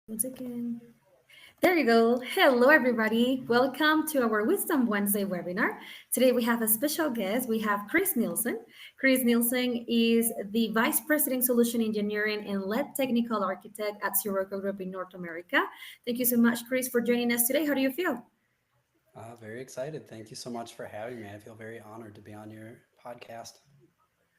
Once again. There you go. Hello, everybody. Welcome to our Wisdom Wednesday webinar. Today we have a special guest. We have Chris Nielsen. Chris Nielsen is the Vice President Solution Engineering and Lead Technical Architect at Sirocco Group in North America. Thank you so much, Chris, for joining us today. How do you feel? Very excited. Thank you so much for having me. I feel very honored to be on your podcast.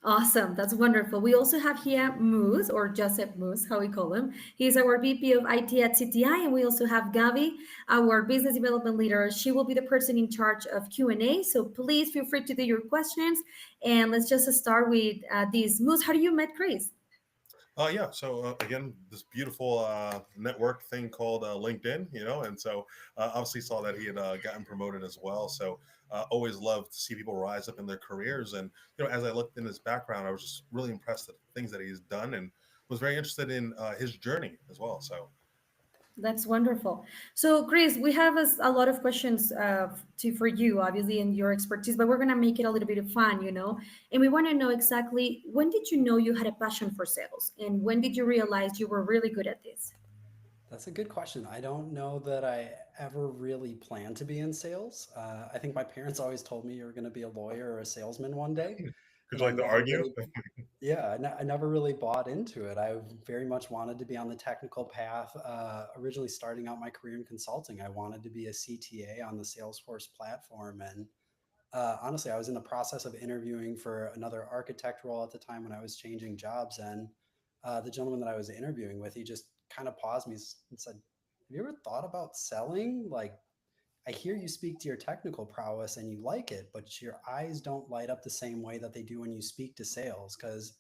Awesome. That's wonderful. We also have here Moose or Joseph Moose, how we call him. He's our VP of IT at CTI, and we also have Gavi, our business development leader. She will be the person in charge of Q&A. So please feel free to do your questions. And let's just start with this. Moose, how do you met Chris? Yeah. So again, this beautiful network thing called LinkedIn, and so obviously saw that he had gotten promoted as well. So always love to see people rise up in their careers. And as I looked in his background, I was just really impressed at the things that he's done, and was very interested in his journey as well. So That's wonderful. So, Chris, we have a lot of questions for you, obviously, and your expertise, but we're going to make it a little bit of fun. And we want to know exactly when did you know you had a passion for sales? And when did you realize you were really good at this? That's a good question. I don't know that I ever really planned to be in sales. I think my parents always told me you were going to be a lawyer or a salesman one day, would and you I like to never argue? really, yeah, I never really bought into it. I very much wanted to be on the technical path. Originally starting out my career in consulting, I wanted to be a CTA on the Salesforce platform, and honestly, I was in the process of interviewing for another architect role at the time when I was changing jobs. And the gentleman that I was interviewing with, he just kind of paused me and said, "Have you ever thought about selling? Like, I hear you speak to your technical prowess and you like it, but your eyes don't light up the same way that they do when you speak to sales." Because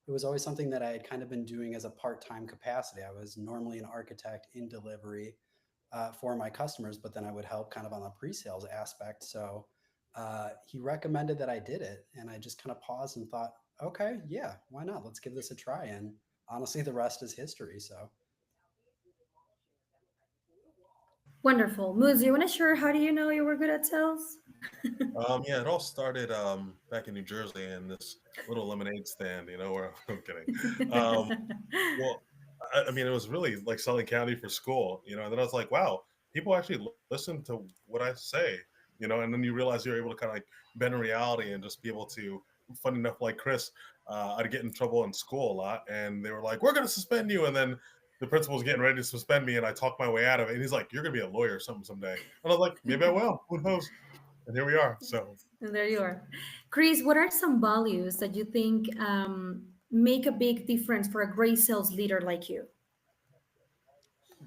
it was always something that I had kind of been doing as a part time capacity. I was normally an architect in delivery for my customers, but then I would help kind of on the pre-sales aspect. So he recommended that I did it, and I just kind of paused and thought, okay, yeah, why not? Let's give this a try. And honestly, the rest is history. So Wonderful. Moose, you want to share how do you know you were good at sales? Yeah, it all started back in New Jersey in this little lemonade stand. Where I'm kidding. Um, Well, I mean, it was really like selling candy for school, and then I was like, wow, people actually listen to what I say, and then you realize you're able to kind of like bend reality and just be able to, fun enough, like Chris, I'd get in trouble in school a lot, and they were like, we're going to suspend you. And then the principal was getting ready to suspend me, and I talked my way out of it. And he's like, you're going to be a lawyer or something someday. And I was like, maybe I will. Who knows? And here we are. So And there you are. Chris, what are some values that you think make a big difference for a great sales leader like you?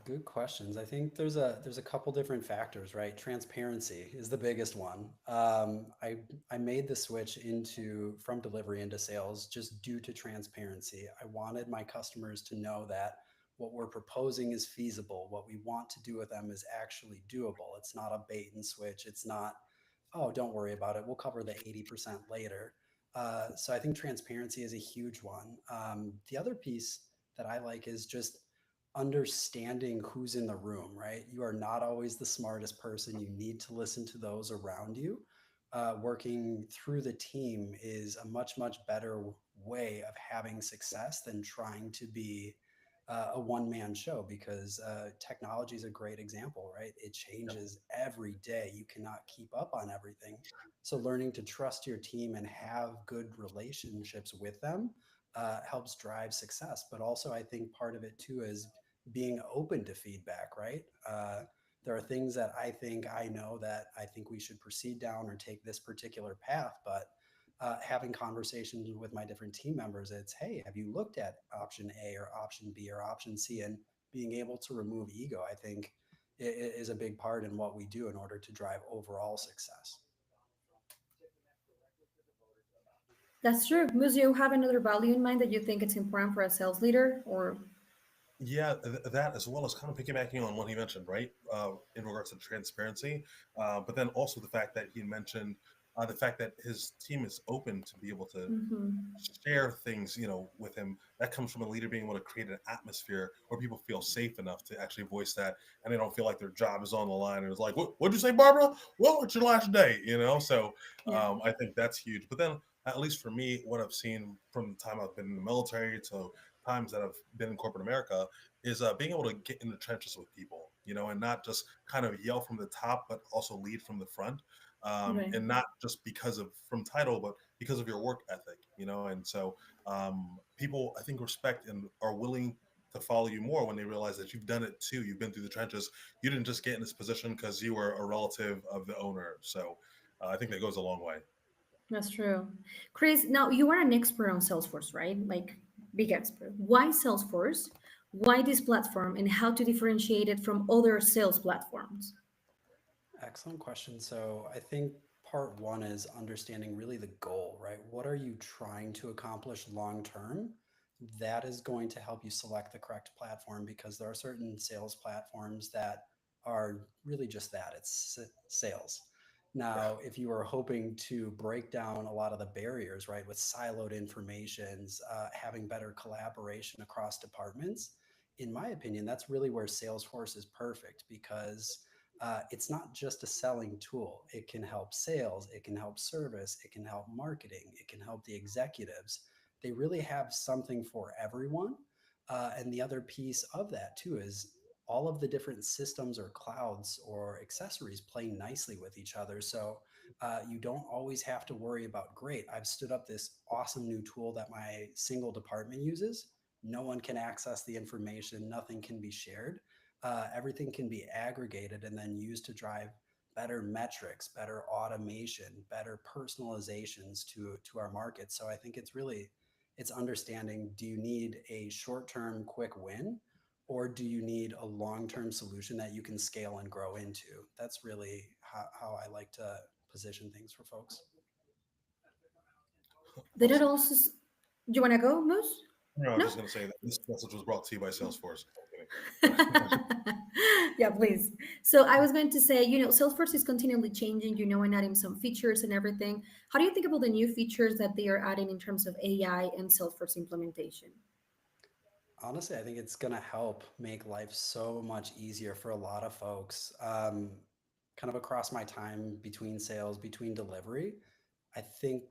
good questions. I think there's a couple different factors, right? Transparency is the biggest one. I made the switch into from delivery into sales just due to transparency. I wanted my customers to know that what we're proposing is feasible. What we want to do with them is actually doable. It's not a bait and switch. It's not, oh, don't worry about it. We'll cover the 80% later. So I think transparency is a huge one. The other piece that I like is just understanding who's in the room, right? You are not always the smartest person. You need to listen to those around you. Working through the team is a much, much better way of having success than trying to be a one man show because technology is a great example, right? It changes every day. You cannot keep up on everything. So, learning to trust your team and have good relationships with them helps drive success. But also, I think part of it too is being open to feedback, right? There are things that I know that I think we should proceed down or take this particular path, but having conversations with my different team members, it's, hey, have you looked at option A or option B or option C? And being able to remove ego, I think, is a big part in what we do in order to drive overall success. That's true. Moose, you have another value in mind that you think it's important for a sales leader or yeah, that as well as kind of piggybacking on what he mentioned, right? In regards to transparency, but then also the fact that he mentioned the fact that his team is open to be able to Mhm. share things, with him. That comes from a leader being able to create an atmosphere where people feel safe enough to actually voice that, and they don't feel like their job is on the line. And it's like, what'd you say, Barbara? Well, it's your last day. So Yeah. I think that's huge. But then, at least for me, what I've seen from the time I've been in the military to times that I've been in corporate America is being able to get in the trenches with people, and not just kind of yell from the top, but also lead from the front, Right. and not just because of from title, but because of your work ethic, and so people I think respect and are willing to follow you more when they realize that you've done it too. You've been through the trenches. You didn't just get in this position because you were a relative of the owner. So I think that goes a long way. That's true. Chris, now you are an expert on Salesforce, right? Like big expert. Why Salesforce? Why this platform and how to differentiate it from other sales platforms? Excellent question. So I think part one is understanding really the goal, right? What are you trying to accomplish long term? That is going to help you select the correct platform because there are certain sales platforms that are really just that it's sales. Yeah. Now, if you are hoping to break down a lot of the barriers, right, with siloed informations, having better collaboration across departments, in my opinion, that's really where Salesforce is perfect because it's not just a selling tool. It can help sales, it can help service, it can help marketing, it can help the executives. They really have something for everyone. And the other piece of that too is all of the different systems or clouds or accessories play nicely with each other. So you don't always have to worry about, great, I've stood up this awesome new tool that my single department uses. No one can access the information, nothing can be shared. Everything can be aggregated and then used to drive better metrics, better automation, better personalizations to our market. So I think it's understanding, do you need a short-term quick win or do you need a long-term solution that you can scale and grow into? That's really how I like to position things for folks. Did it Awesome. also, do you want to go, Moose? No, I was No? just going to say that this message was brought to you by Salesforce. I'm kidding. Yeah, please. So I was going to say, Salesforce is continually changing, and adding some features and everything. How do you think about the new features that they are adding in terms of AI and Salesforce implementation? Honestly, I think it's going to help make life so much easier for a lot of folks. Kind of across my time between sales, between delivery, I think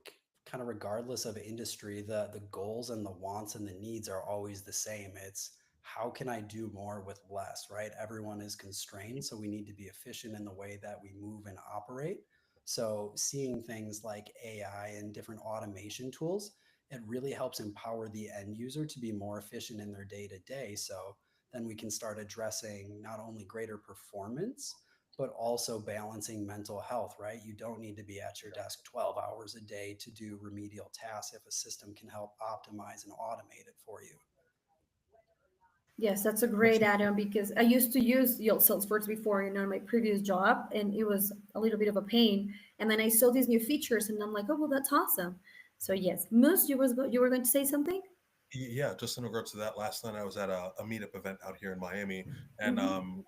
kind of regardless of industry, the goals and the wants and the needs are always the same. It's how can I do more with less, right? Everyone is constrained, so we need to be efficient in the way that we move and operate. So seeing things like AI and different automation tools, it really helps empower the end user to be more efficient in their day to day. So then we can start addressing not only greater performance, but also balancing mental health, right? You don't need to be at your desk 12 hours a day to do remedial tasks if a system can help optimize and automate it for you. Yes, that's a That's great add-on because I used to use Salesforce before, my previous job, and it was a little bit of a pain. And then I saw these new features, and I'm like, oh well, that's awesome. So yes, Moose, you were going to say something? Yeah, just in regards to that, last night I was at a meetup event out here in Miami, and Hmm.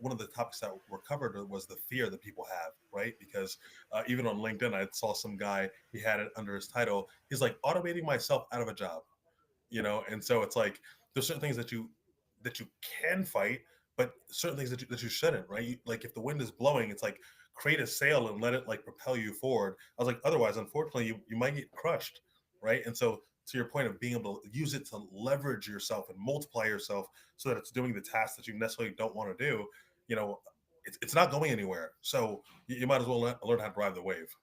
one of the topics that were covered was the fear that people have, right? Because even on LinkedIn, I saw some guy, he had it under his title. He's like automating myself out of a job, and so it's like there's certain things that you can fight, but certain things that you shouldn't, right? Like if the wind is blowing, it's like create a sail and let it like propel you forward. I was like, otherwise, unfortunately, you might get crushed, right? And so to your point of being able to use it to leverage yourself and multiply yourself so that it's doing the tasks that you necessarily don't want to do, you know, it's not going anywhere. So you might as well learn how to ride the wave.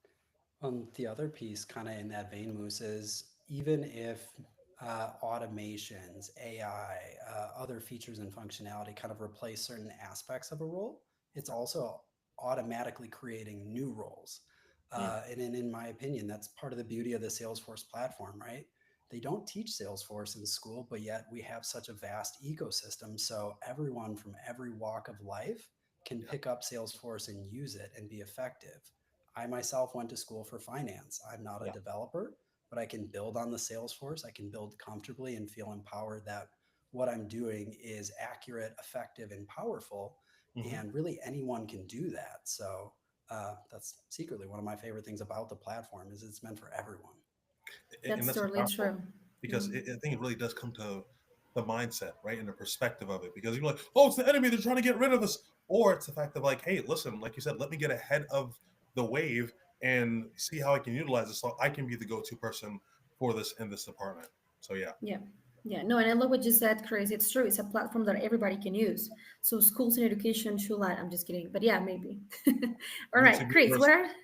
The other piece, kind of in that vein, Moose, is even if automations, AI, other features and functionality kind of replace certain aspects of a role, it's also automatically creating new roles. Mm. And in my opinion, that's part of the beauty of the Salesforce platform, right? They don't teach Salesforce in school, but yet we have such a vast ecosystem. So everyone from every walk of life can Yeah. pick up Salesforce and use it and be effective. I myself went to school for finance. I'm not a Yeah. developer, but I can build on the Salesforce. I can build comfortably and feel empowered that what I'm doing is accurate, effective, and powerful. Hmm. And really, anyone can do that. So that's secretly one of my favorite things about the platform is it's meant for everyone. And That's that's so totally powerful true. because Mhm. I think it really does come to the mindset, right, and the perspective of it. Because you're like, oh, it's the enemy; they're trying to get rid of us, or it's the fact of like, hey, listen, like you said, let me get ahead of the wave and see how I can utilize this, so I can be the go-to person for this in this department. So yeah, Yeah. Yeah, no, and I love what you said, Chris. It's true. It's a platform that everybody can use. So schools and education should let. I'm just kidding, but yeah, maybe. All right, YouTube Chris. What University.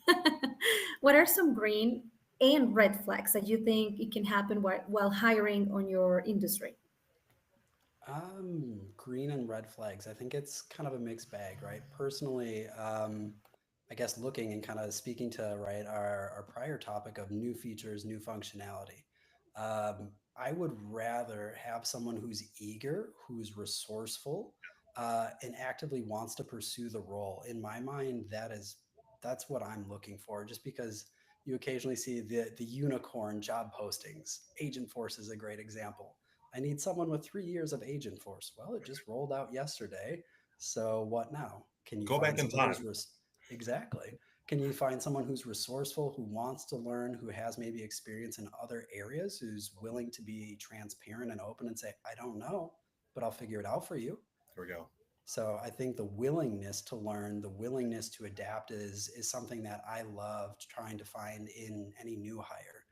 are what are some green and red flags that you think it can happen while hiring on your industry? Green and red flags. I think it's kind of a mixed bag, right? Personally, I guess looking and kind of speaking to right our prior topic of new features, new functionality. I would rather have someone who's eager, who's resourceful, and actively wants to pursue the role. In my mind, that's what I'm looking for. Just because you occasionally see the unicorn job postings, Agent Force is a great example. I need someone with 3 years of Agent Force. Well, it just rolled out yesterday. So what now? Can you Go find back in someone time. exactly? Can you find someone who's resourceful, who wants to learn, who has maybe experience in other areas, who's willing to be transparent and open and say, I don't know, but I'll figure it out for you. Here we go. So I think the willingness to learn, the willingness to adapt is something that I loved trying to find in any new hire.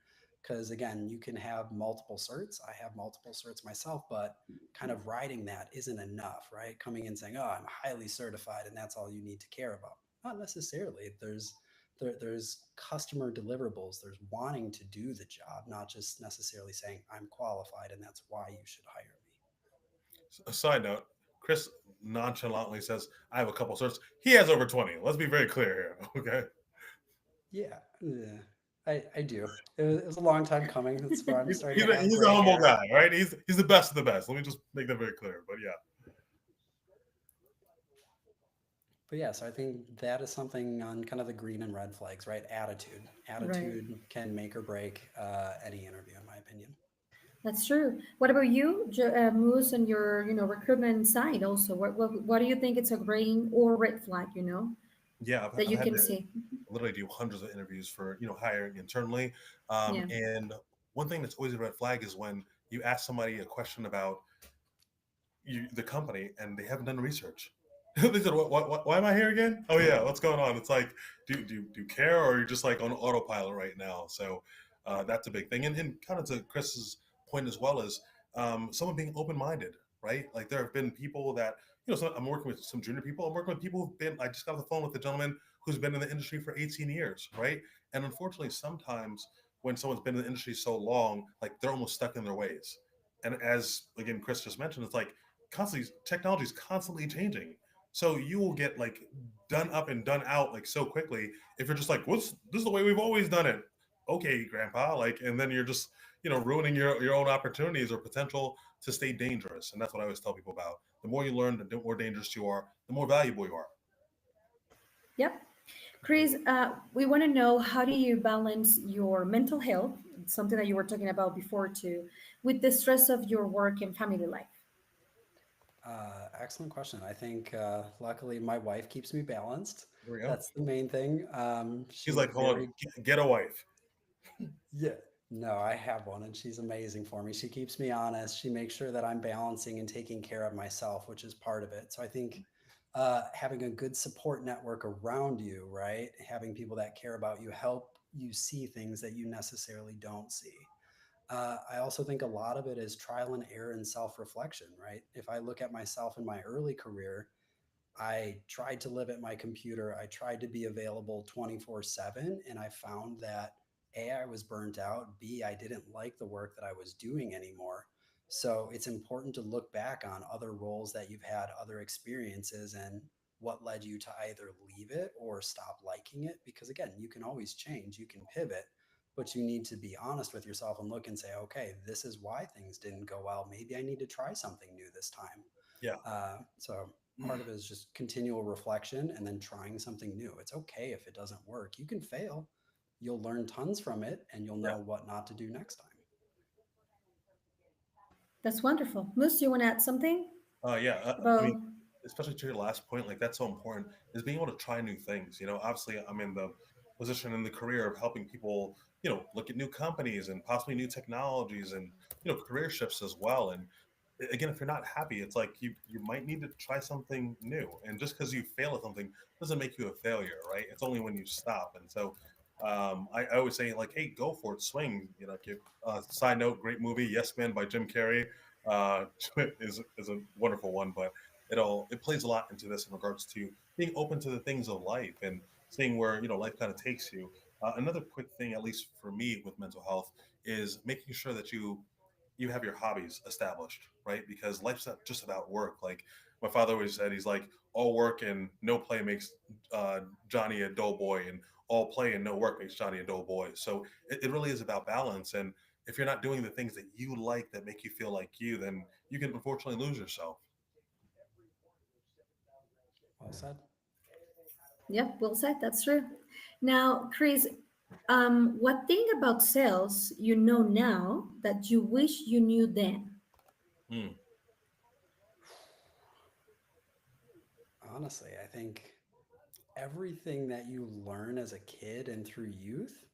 Because again, you can have multiple certs. I have multiple certs myself, but kind of riding that isn't enough, right? Coming in saying, "Oh, I'm highly certified," and that's all you need to care about. Not necessarily. There's customer deliverables. There's wanting to do the job, not just necessarily saying I'm qualified and that's why you should hire me. A side note: Chris nonchalantly says, "I have a couple certs." He has over 20. Let's be very clear here. Okay. Yeah, yeah, I do. It was a long time coming. That's why I'm starting He's to a, have he's a gray humble hair. guy, right? He's the best of the best. Let me just make that very clear. But yeah, But yeah, so I think that is something on kind of the green and red flags, right? Attitude. Right. Attitude can make or break any interview, in my opinion. That's true. What about you, Moose, on your recruitment side? Also, what do you think it's a green or red flag? yeah. That I've you had can to see. literally do hundreds of interviews for hiring internally. Yeah. And one thing that's always a red flag is when you ask somebody a question about the company and they haven't done research. They said, why am I here again? Oh yeah, what's going on? It's like, do you care, or you're just like on autopilot right now? So that's a big thing. And kind of to Chris's point as well as someone being open minded, right? Like there have been people that so I'm working with some junior people. I'm working with people who've been. I just got off the phone with a gentleman who's been in the industry for 18 years, right? And unfortunately, sometimes when someone's been in the industry so long, like they're almost stuck in their ways. And as again Chris just mentioned, it's like constantly technology is constantly changing. So you will get like done up and done out like so quickly if you're just like, what's this is the way we've always done it. Okay, grandpa, like, and then you're just ruining your own opportunities or potential to stay dangerous. And that's what I always tell people about. The more you learn, the more dangerous you are, the more valuable you are. Yep. Chris, we want to know, how do you balance your mental health, something that you were talking about before too, with the stress of your work and family life? Excellent question. I think luckily my wife keeps me balanced. There we go. That's the main thing. He's She's like, hold very on, get a wife. Yeah. No, I have one and she's amazing for me. She keeps me honest. She makes sure that I'm balancing and taking care of myself, which is part of it. So I think having a good support network around you, right? Having people that care about you help you see things that you necessarily don't see. I also think a lot of it is trial and error and self reflection, right? If I look at myself in my early career, I tried to live at my computer. I tried to be available 24/7. And I found that A, I was burnt out. B, I didn't like the work that I was doing anymore. So it's important to look back on other roles that you've had, other experiences, and what led you to either leave it or stop liking it. Because again, you can always change, you can pivot, but you need to be honest with yourself and look and say, okay, this is why things didn't go well. Maybe I need to try something new this time. Yeah. So part of it is just continual reflection and then trying something new. It's okay if it doesn't work. You can fail. You'll learn tons from it and you'll Yeah. know what not to do next time. That's wonderful. Moose, do you want to add something Yeah. I mean, about? especially to your last point, like that's so important is being able to try new things. Obviously, I'm in the position in the career of helping people, look at new companies and possibly new technologies and career shifts as well. And again, if you're not happy, it's like you might need to try something new. And just because you fail at something doesn't make you a failure, right? It's only when you stop. And so I always say like, hey, go for it, swing. Side note, great movie, Yes Man by Jim Carrey, uh, is a wonderful one, but it plays a lot into this in regards to being open to the things of life and seeing where life kind of takes you. Another quick thing, at least for me with mental health, is making sure that you have your hobbies established, right? Because life's not just about work. Like my father always said, he's like, all work and no play makes Johnny a dull boy, and all play and no work makes Johnny a dull boy. So it really is about balance. And if you're not doing the things that you like that make you feel like you, then you can unfortunately lose yourself. Well said. Yep, well said. That's true. Now, Chris, what thing about sales you know now that you wish you knew then? Hmm. Honestly, I think everything that you learn as a kid and through youth,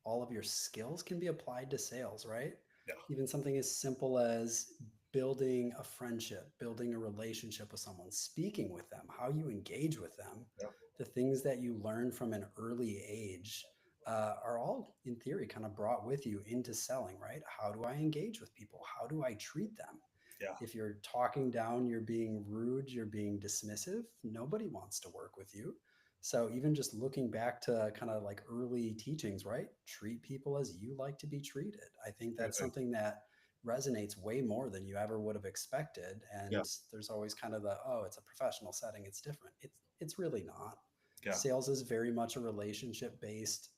all of your skills can be applied to sales, right? Yeah. Even something as simple as building a friendship, building a relationship with someone, speaking with them, how you engage with them, Yeah. the things that you learn from an early age are all, in theory, kind of brought with you into selling, right? How do I engage with people? How do I treat them? Yeah. If you're talking down, you're being rude, you're being dismissive, nobody wants to work with you. So even just looking back to kind of like early teachings, right? Treat people as you like to be treated. I think that's Everything. something that resonates way more than you ever would have expected. Yeah. And there's always kind of the, oh, it's a professional setting, it's different. It's really not. Yeah. Sales is very much a relationship based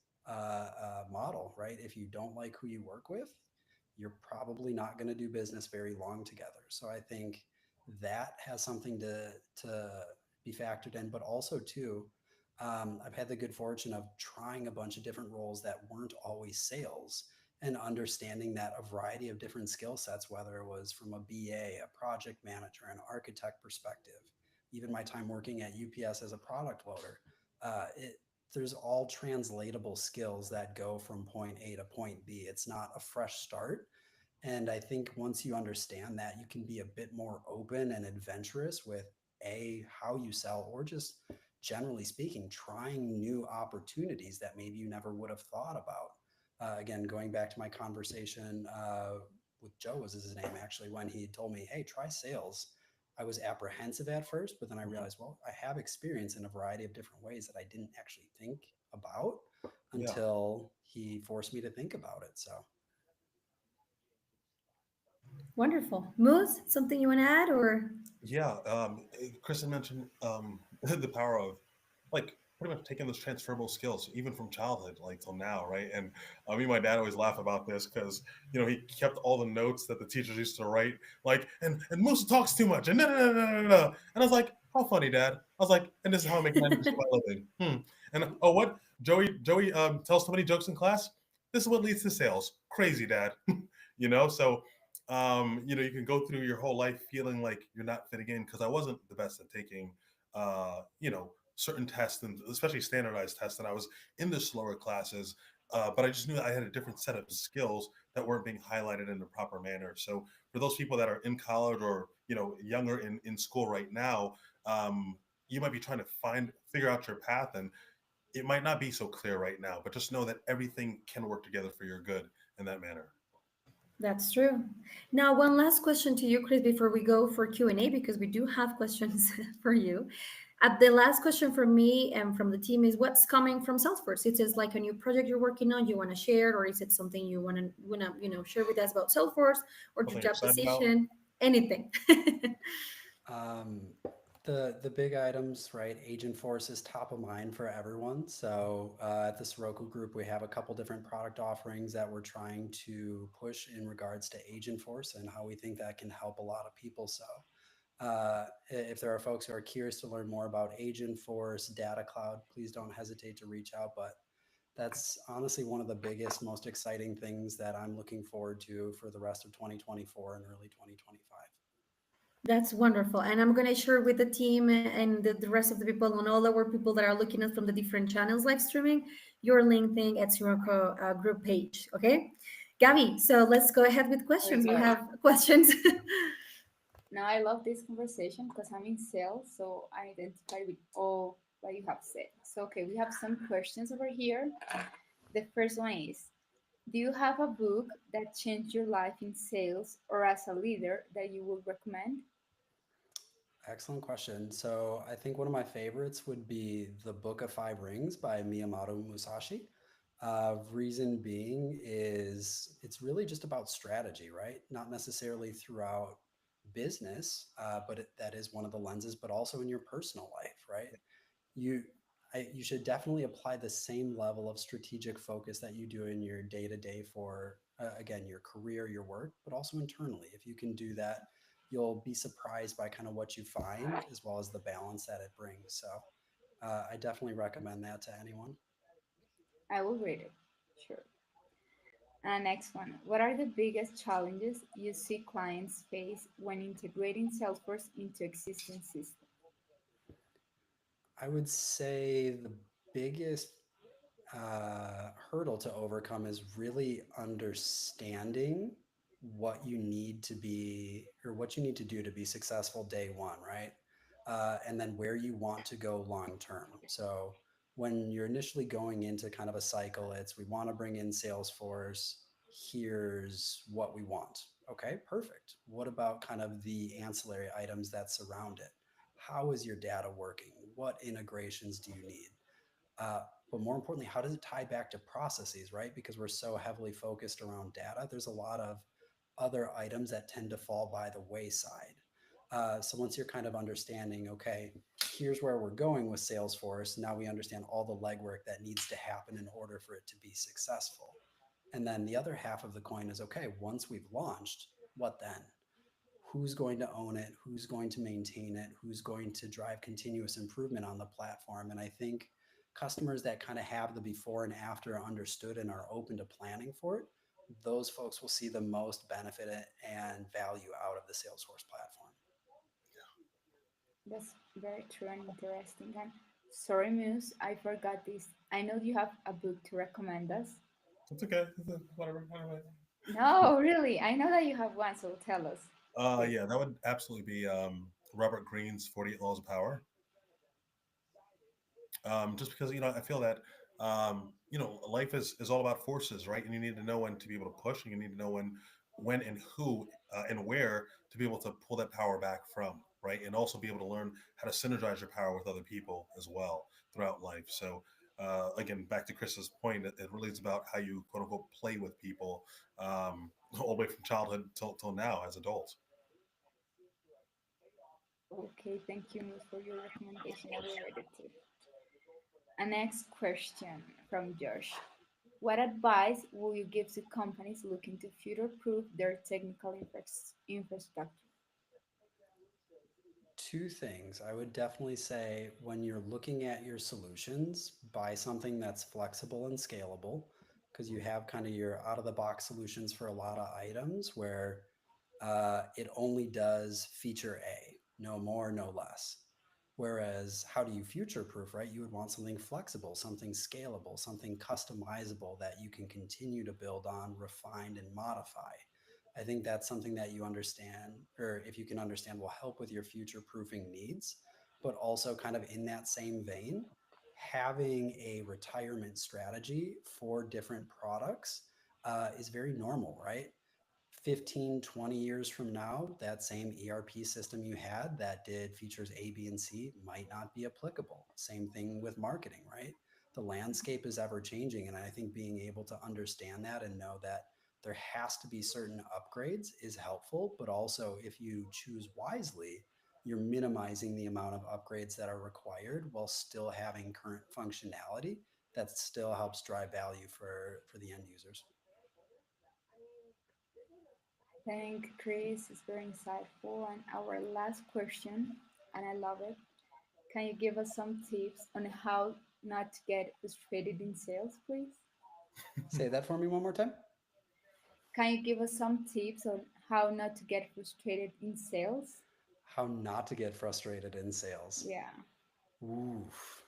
model, right? If you don't like who you work with, you're probably not going to do business very long together. So I think that has something to be factored in, but also too, I've had the good fortune of trying a bunch of different roles that weren't always sales and understanding that a variety of different skill sets, whether it was from a BA, a project manager, an architect perspective, even my time working at UPS as a product loader, it, there's all translatable skills that go from point A to point B. It's not a fresh start. And I think once you understand that, you can be a bit more open and adventurous with how you sell, or just generally speaking, trying new opportunities that maybe you never would have thought about. Again, going back to my conversation with Joe was his name actually, when he told me, "Hey, try sales." I was apprehensive at first, but then I Mhm. realized, well, I have experience in a variety of different ways that I didn't actually think about Yeah. until he forced me to think about it. So Wonderful. Moose, something you want to add or? Yeah, Kristen mentioned the power of like pretty much taking those transferable skills, even from childhood, like till now, right? And me and my dad always laugh about this because he kept all the notes that the teachers used to write, like and Musa talks too much, and no, no, no, no, no, no. And I was like, how funny, Dad? I was like, and this is how I make 90% of my living. And oh, what Joey tells so many jokes in class. This is what leads to sales. Crazy, Dad. So you can go through your whole life feeling like you're not fitting in because I wasn't the best at taking, certain tests and especially standardized tests, and I was in the slower classes. But I just knew that I had a different set of skills that weren't being highlighted in the proper manner. So for those people that are in college or younger in school right now, you might be trying to figure out your path, and it might not be so clear right now. But just know that everything can work together for your good in that manner. That's true. Now, one last question to you, Chris, before we go for Q&A, because we do have questions for you. The last question from me and from the team is what's coming from Salesforce? It is like a new project you're working on, you want to share, or is it something you want to share with us about Salesforce or your Something you're job excited about? position, anything. Um, the big items, right? Agent Force is top of mind for everyone. So at the Soroku Group, we have a couple different product offerings that we're trying to push in regards to Agent Force and how we think that can help a lot of people. So if there are folks who are curious to learn more about Agent Force, Data Cloud, please don't hesitate to reach out. But that's honestly one of the biggest, most exciting things that I'm looking forward to for the rest of 2024 and early 2025. That's wonderful. And I'm going to share with the team and the rest of the people and all our people that are looking at from the different channels live streaming your LinkedIn at Sirocco group page. Okay. Gabby, so let's go ahead with questions. We Okay. have questions. Now I love this conversation because I'm in sales, so I identify with all what you have said. So, okay, we have some questions over here. The first one is, do you have a book that changed your life in sales or as a leader that you would recommend? Excellent question. So I think one of my favorites would be The Book of Five Rings by Miyamoto Musashi. Reason being is it's really just about strategy, right? Not necessarily throughout business, but that is one of the lenses, but also in your personal life, right? You you should definitely apply the same level of strategic focus that you do in your day to day for again your career, your work, but also internally. If you can do that, you'll be surprised by kind of what you find as well as the balance that it brings. So I definitely recommend that to anyone. I will read it. Sure. And next one. What are the biggest challenges you see clients face when integrating Salesforce into existing systems? I would say the biggest hurdle to overcome is really understanding what you need to be or what you need to do to be successful day one, right? And then where you want to go long term. So when you're initially going into kind of a cycle, it's we want to bring in Salesforce. Here's what we want. Okay, perfect. What about kind of the ancillary items that surround it? How is your data working? What integrations do you need? Uh, but more importantly, how does it tie back to processes, right? Because we're so heavily focused around data, there's a lot of other items that tend to fall by the wayside. So once you're kind of understanding, okay, here's where we're going with Salesforce, now we understand all the legwork that needs to happen in order for it to be successful. And then the other half of the coin is okay, once we've launched, what then? Who's going to own it? Who's going to maintain it? Who's going to drive continuous improvement on the platform? And I think customers that kind of have the before and after understood and are open to planning for it, those folks will see the most benefit and value out of the Salesforce platform. That's very true and interesting. And sorry, Muse, I forgot this. I know you have a book to recommend us. It's okay. Whatever. Whatever. No, really, I know that you have one, so tell us, please. Yeah, that would absolutely be Robert Greene's 48 Laws of Power. Just because I feel that life is all about forces, right? And you need to know when to be able to push, and you need to know when and who and where to be able to pull that power back from, right? And also be able to learn how to synergize your power with other people as well throughout life. So again, back to Chris's point, it really is about how you quote unquote play with people, all the way from childhood till now as adults. Okay, thank you, Muse, for your recommendation. I will read it too. A next question from Josh. What advice will you give to companies looking to future-proof their technical infrastructure? Two things. I would definitely say when you're looking at your solutions, buy something that's flexible and scalable because you have kind of your out of the box solutions for a lot of items where it only does feature A, no more, no less. Whereas, how do you future proof, right? You would want something flexible, something scalable, something customizable that you can continue to build on, refine, and modify. I think that's something that you understand, or if you can understand, will help with your future proofing needs. But also, kind of in that same vein, having a retirement strategy for different products is very normal, right? 15, 20 years from now, that same ERP system you had that did features A, B, and C might not be applicable. Same thing with marketing, right? The landscape is ever changing. And I think being able to understand that and know that there has to be certain upgrades is helpful. But also, if you choose wisely, you're minimizing the amount of upgrades that are required while still having current functionality that still helps drive value for the end users. Thank you, Chris. It's very insightful. And our last question, and I love it. Can you give us some tips on how not to get frustrated in sales, please? Say that for me one more time. Can you give us some tips on how not to get frustrated in sales? How not to get frustrated in sales. Yeah. Oof.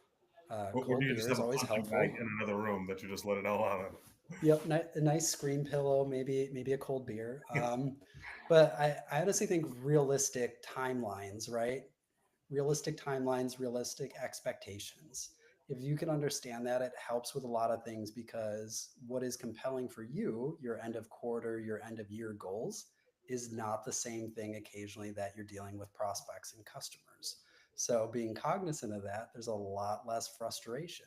Or do Cold you just beer have is a always punching bag helpful. in another room that you just let it all out of? Yep, a nice screen pillow, maybe a cold beer. But I honestly think realistic timelines, right? realistic timelines, realistic expectations. If you can understand that, it helps with a lot of things because what is compelling for you, your end of quarter, your end of year goals, is not the same thing occasionally that you're dealing with prospects and customers. So being cognizant of that, there's a lot less frustration.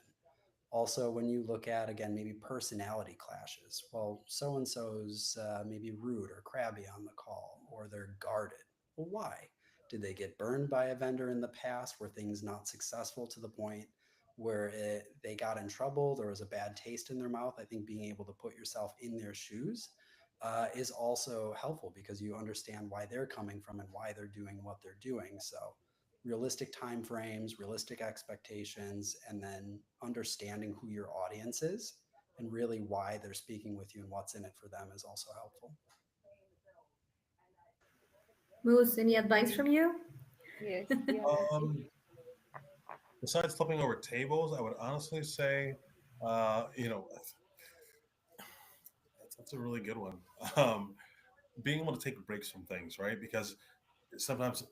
Also, when you look at, again, maybe personality clashes, well, so and so's maybe rude or crabby on the call, or they're guarded. Well, why? Did they get burned by a vendor in the past? Were things not successful to the point where they got in trouble? There was a bad taste in their mouth. I think being able to put yourself in their shoes is also helpful because you understand why they're coming from and why they're doing what they're doing. So realistic timeframes, realistic expectations, and then understanding who your audience is and really why they're speaking with you and what's in it for them is also helpful. Moose, any advice from you? Yes, yeah, that's it. Um, Besides flipping over tables, I would honestly say, you know, that's a really good one. Um, Being able to take breaks from things, right? Because sometimes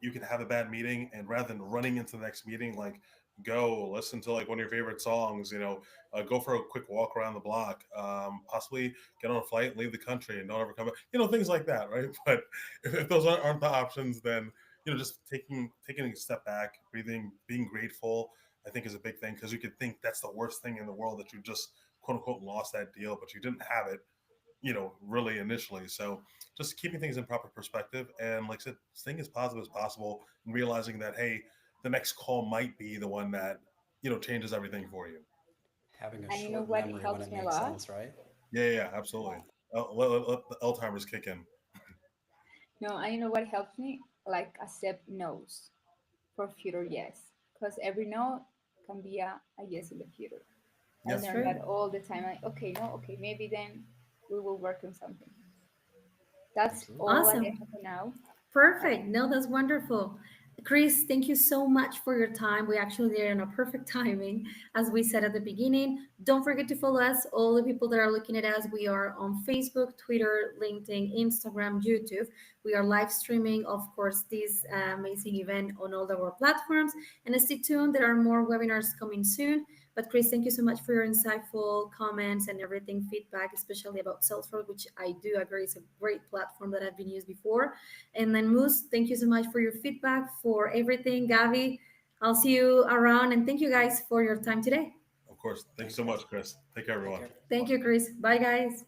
you can have a bad meeting, and rather than running into the next meeting, like go listen to like one of your favorite songs, go for a quick walk around the block, possibly get on a flight and leave the country and don't ever come back, things like that, right? But if those aren't the options, then just taking a step back, breathing, being grateful, I think is a big thing, because you could think that's the worst thing in the world, that you just quote unquote lost that deal, but you didn't have it, really initially. So just keeping things in proper perspective, and like I said, staying as positive as possible, and realizing that, hey, the next call might be the one that, changes everything for you. Having a And you know short what memory when helps it me a makes lot? sense, right? Yeah, yeah, absolutely. Let the Alzheimer's kick in. No, and you know what helps me? Like accept no's for future yes. Because every no can be a yes in the future. I Yes. learned True. that all the time. Like, okay, no, okay, maybe then we will work on something. That's Absolutely. all I Awesome. have for now. Perfect. No, that's wonderful. Chris, thank you so much for your time. We actually did it in a perfect timing, as we said at the beginning. Don't forget to follow us, all the people that are looking at us. We are on Facebook, Twitter, LinkedIn, Instagram, YouTube. We are live streaming, of course, this amazing event on all of our platforms. And stay tuned, there are more webinars coming soon. But Chris, thank you so much for your insightful comments and everything, feedback, especially about Salesforce, which I do agree is a great platform that I've been used before. And then Moose, thank you so much for your feedback, for everything. Gavi, I'll see you around. And thank you guys for your time today. Of course. Thank you Thanks, so guys. much, Chris. Take care, Take everyone. care. Thank you, Chris. Bye, guys.